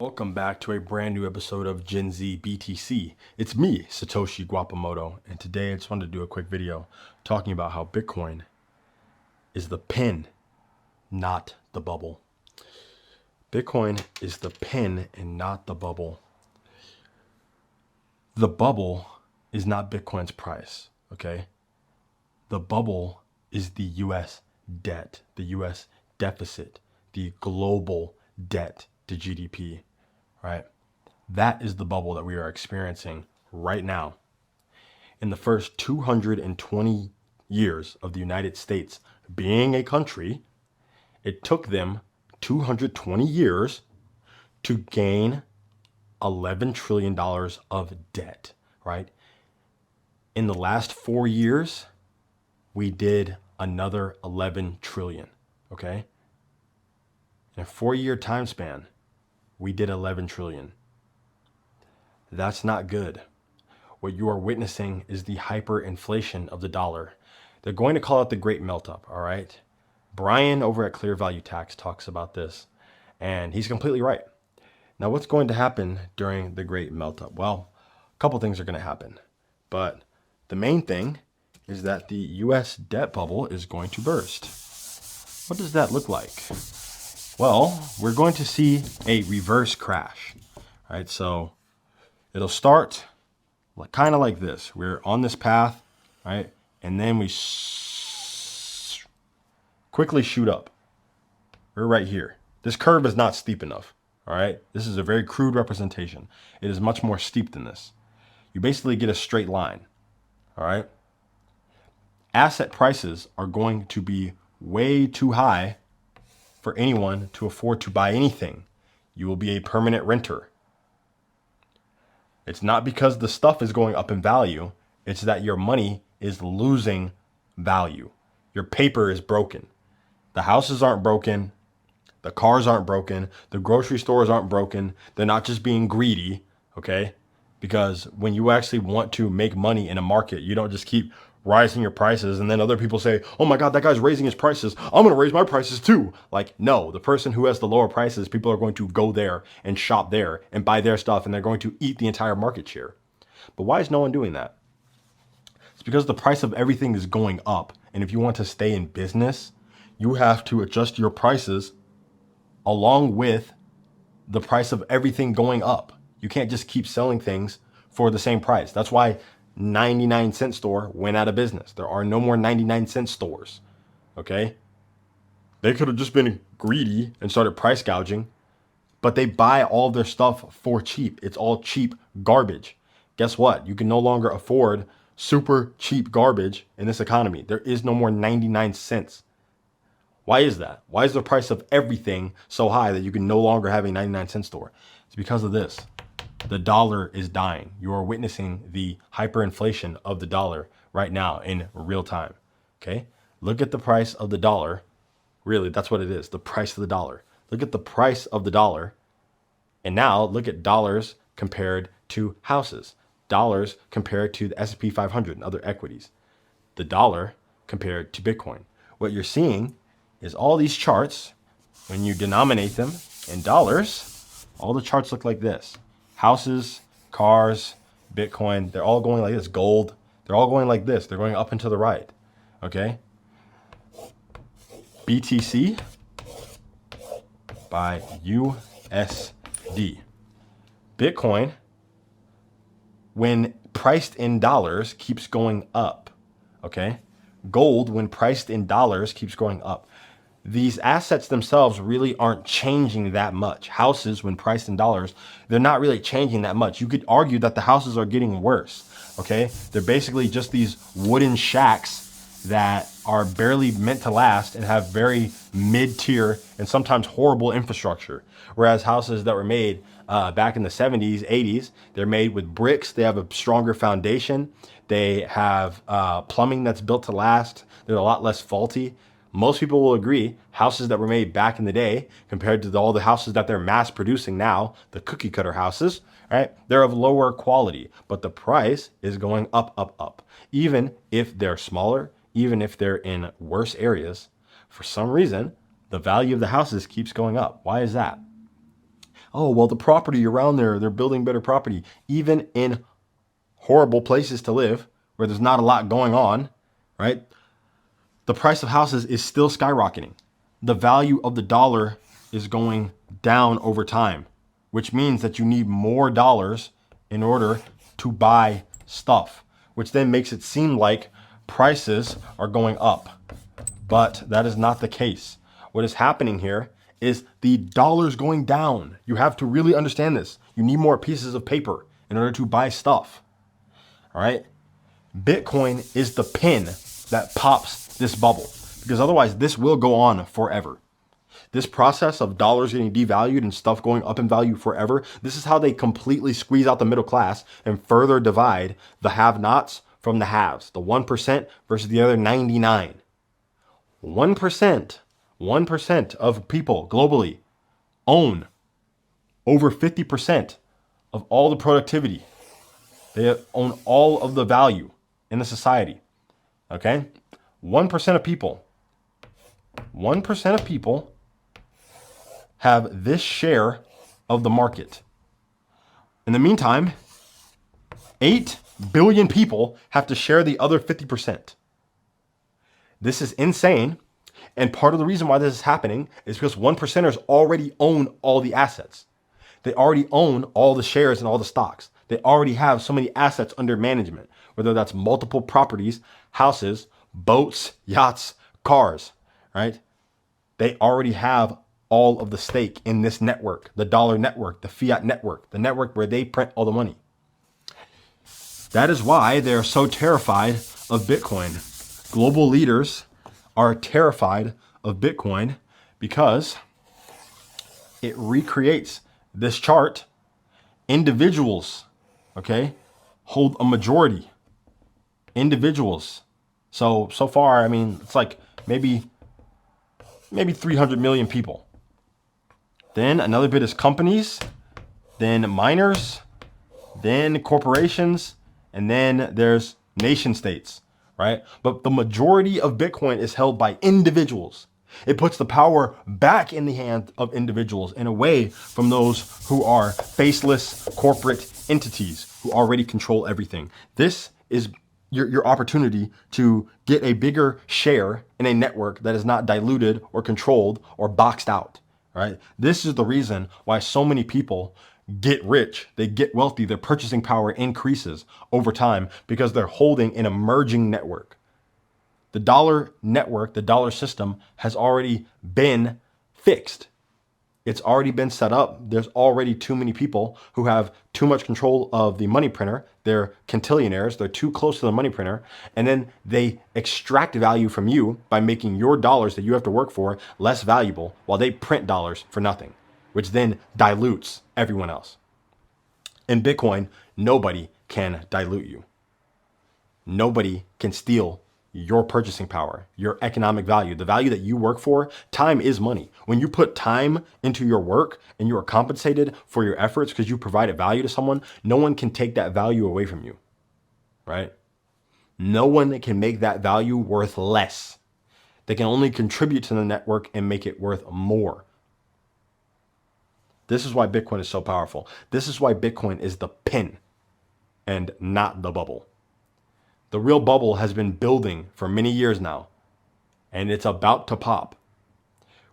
Welcome back to a brand new episode of Gen Z BTC. It's me, Satoshi Guapamoto, and today I just wanted to do a quick video talking about how Bitcoin is the pin, not the bubble. Bitcoin is the pin and not the bubble. The bubble is not Bitcoin's price, okay? The bubble is the US debt, the US deficit, the global debt to GDP, right? That is the bubble that we are experiencing right now. In the first 220 years of the United States being a country, it took them 220 years to gain $11 trillion of debt, right? In the last 4 years, we did another 11 trillion, okay? In a 4-year time span, we did 11 trillion. That's not good. What you are witnessing is the hyperinflation of the dollar. They're going to call it the great melt up, all right? Brian over at Clear Value Tax talks about this, and he's completely right. Now, what's going to happen during the great melt up? Well, a couple things are going to happen, but the main thing is that the US debt bubble is going to burst. What does that look like? Well, we're going to see a reverse crash, right? So it'll start kind of like this. We're on this path, right? And then we quickly shoot up. We're right here. This curve is not steep enough, all right? This is a very crude representation. It is much more steep than this. You basically get a straight line, all right? Asset prices are going to be way too high for anyone to afford to buy anything. You will be a permanent renter. It's not because the stuff is going up in value. It's that your money is losing value. Your paper is broken. The houses aren't broken. The cars aren't broken. The grocery stores aren't broken. They're not just being greedy, okay? Because when you actually want to make money in a market, you don't just keep rising your prices and then other people say, oh my God, that guy's raising his prices. I'm going to raise my prices too. Like, no, the person who has the lower prices, people are going to go there and shop there and buy their stuff and they're going to eat the entire market share. But why is no one doing that? It's because the price of everything is going up. And if you want to stay in business, you have to adjust your prices along with the price of everything going up. You can't just keep selling things for the same price. That's why 99-cent store went out of business. There are no more 99-cent stores, okay? They could have just been greedy and started price gouging, but they buy all their stuff for cheap. It's all cheap garbage. Guess what? You can no longer afford super cheap garbage in this economy. There is no more 99 cents. Why is that? Why is the price of everything so high that you can no longer have a 99-cent store? It's because of this. The dollar is dying. You are witnessing the hyperinflation of the dollar right now in real time. Okay? Look at the price of the dollar. Really, that's what it is. The price of the dollar. Look at the price of the dollar. And now look at dollars compared to houses. Dollars compared to the S&P 500 and other equities. The dollar compared to Bitcoin. What you're seeing is all these charts, when you denominate them in dollars, all the charts look like this. Houses, cars, Bitcoin, they're all going like this. Gold, they're all going like this. They're going up and to the right. Okay? BTC by USD. Bitcoin, when priced in dollars, keeps going up. Okay? Gold, when priced in dollars, keeps going up. These assets themselves really aren't changing that much. Houses, when priced in dollars, they're not really changing that much. You could argue that the houses are getting worse, okay? They're basically just these wooden shacks that are barely meant to last and have very mid-tier and sometimes horrible infrastructure. Whereas houses that were made back in the 70s, 80s, they're made with bricks. They have a stronger foundation. They have plumbing that's built to last. They're a lot less faulty. Most people will agree houses that were made back in the day compared to all the houses that they're mass producing now, the cookie cutter houses, right? They're of lower quality, but the price is going up, up, up. Even if they're smaller, even if they're in worse areas, for some reason, the value of the houses keeps going up. Why is that? Oh, well, the property around there, they're building better property. Even in horrible places to live where there's not a lot going on, right? The price of houses is still skyrocketing. The value of the dollar is going down over time, which means that you need more dollars in order to buy stuff, which then makes it seem like prices are going up. But that is not the case. What is happening here is the dollar's going down. You have to really understand this. You need more pieces of paper in order to buy stuff. All right. Bitcoin is the pin that pops this bubble, because otherwise this will go on forever. This process of dollars getting devalued and stuff going up in value forever, this is how they completely squeeze out the middle class and further divide the have-nots from the haves, the 1% versus the other 99. 1% of people globally own over 50% of all the productivity. They own all of the value in the society. Okay? 1% of people. 1% of people have this share of the market. In the meantime, 8 billion people have to share the other 50%. This is insane. And part of the reason why this is happening is because 1%ers already own all the assets. They already own all the shares and all the stocks. They already have so many assets under management, whether that's multiple properties, houses, boats, yachts, cars, right? They already have all of the stake in this network, the dollar network, the fiat network, the network where they print all the money. That is why they're so terrified of Bitcoin. Global leaders are terrified of Bitcoin because it recreates this chart. Individuals, okay, hold a majority. Individuals. So far, I mean, it's like maybe 300 million people. Then another bit is companies, then miners, then corporations, and then there's nation states, right? But the majority of Bitcoin is held by individuals. It puts the power back in the hands of individuals and away from those who are faceless corporate entities who already control everything. This is your opportunity to get a bigger share in a network that is not diluted or controlled or boxed out, right? This is the reason why so many people get rich, they get wealthy, their purchasing power increases over time because they're holding an emerging network. The dollar network, the dollar system has already been fixed. It's already been set up. There's already too many people who have too much control of the money printer. They're quintillionaires. They're too close to the money printer. And then they extract value from you by making your dollars that you have to work for less valuable while they print dollars for nothing, which then dilutes everyone else. In Bitcoin, nobody can dilute you. Nobody can steal your purchasing power, your economic value, the value that you work for. Time is money. When you put time into your work and you are compensated for your efforts because you provided value to someone, no one can take that value away from you, right? No one can make that value worth less. They can only contribute to the network and make it worth more. This is why Bitcoin is so powerful. This is why Bitcoin is the pin and not the bubble. The real bubble has been building for many years now, and it's about to pop.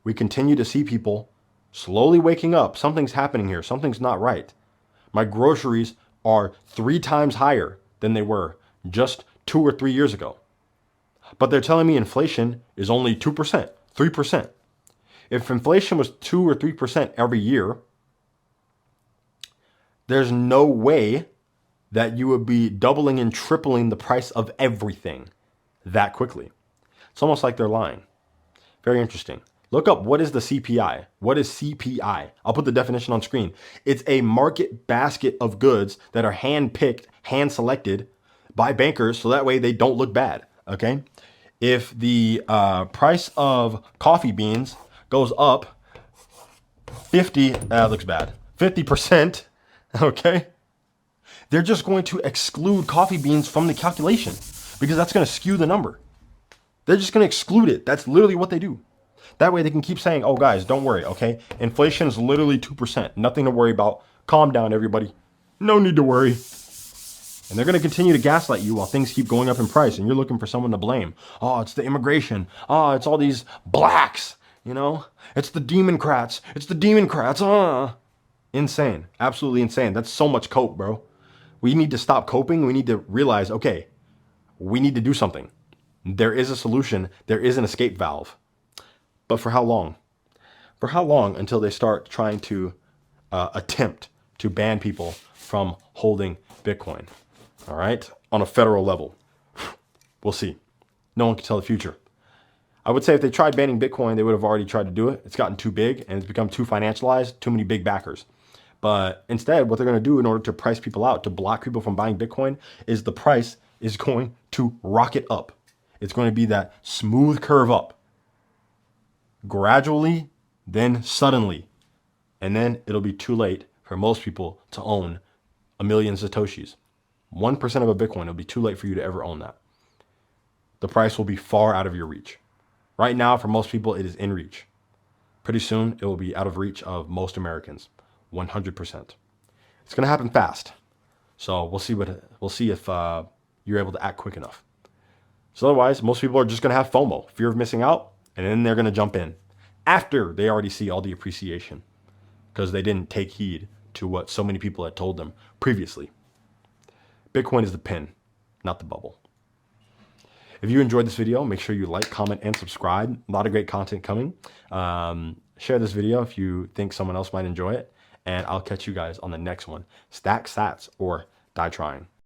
We continue to see people slowly waking up. Something's happening here. Something's not right. My groceries are 3 times higher than they were just 2 or 3 years ago. But they're telling me inflation is only 2%, 3%. If inflation was 2 or 3% every year, there's no way that you would be doubling and tripling the price of everything that quickly. It's almost like they're lying. Very interesting. Look up, what is the CPI? What is CPI? I'll put the definition on screen. It's a market basket of goods that are hand-picked, hand-selected by bankers so that way they don't look bad, okay? If the price of coffee beans goes up 50%, okay? They're just going to exclude coffee beans from the calculation because that's going to skew the number. They're just going to exclude it. That's literally what they do. That way they can keep saying, oh guys, don't worry, okay? Inflation is literally 2%. Nothing to worry about. Calm down, everybody. No need to worry. And they're going to continue to gaslight you while things keep going up in price and you're looking for someone to blame. Oh, it's the immigration. Oh, it's all these blacks, you know? It's the Democrats. It's the Democrats. Insane. Absolutely insane. That's so much cope, bro. We need to stop coping. We need to realize, okay, we need to do something. There is a solution. There is an escape valve. But for how long? For how long until they start trying to attempt to ban people from holding Bitcoin? All right, on a federal level. We'll see. No one can tell the future. I would say if they tried banning Bitcoin, they would have already tried to do it. It's gotten too big and it's become too financialized, too many big backers. But instead, what they're going to do in order to price people out, to block people from buying Bitcoin, is the price is going to rocket up. It's going to be that smooth curve up. Gradually, then suddenly. And then it'll be too late for most people to own a million Satoshis. 1% of a Bitcoin, it'll be too late for you to ever own that. The price will be far out of your reach. Right now, for most people, it is in reach. Pretty soon, it will be out of reach of most Americans. 100%. It's going to happen fast. So we'll see if you're able to act quick enough. So otherwise, most people are just going to have FOMO, fear of missing out, and then they're going to jump in after they already see all the appreciation because they didn't take heed to what so many people had told them previously. Bitcoin is the pin, not the bubble. If you enjoyed this video, make sure you like, comment, and subscribe. A lot of great content coming. Share this video if you think someone else might enjoy it. And I'll catch you guys on the next one. Stack sats or die trying.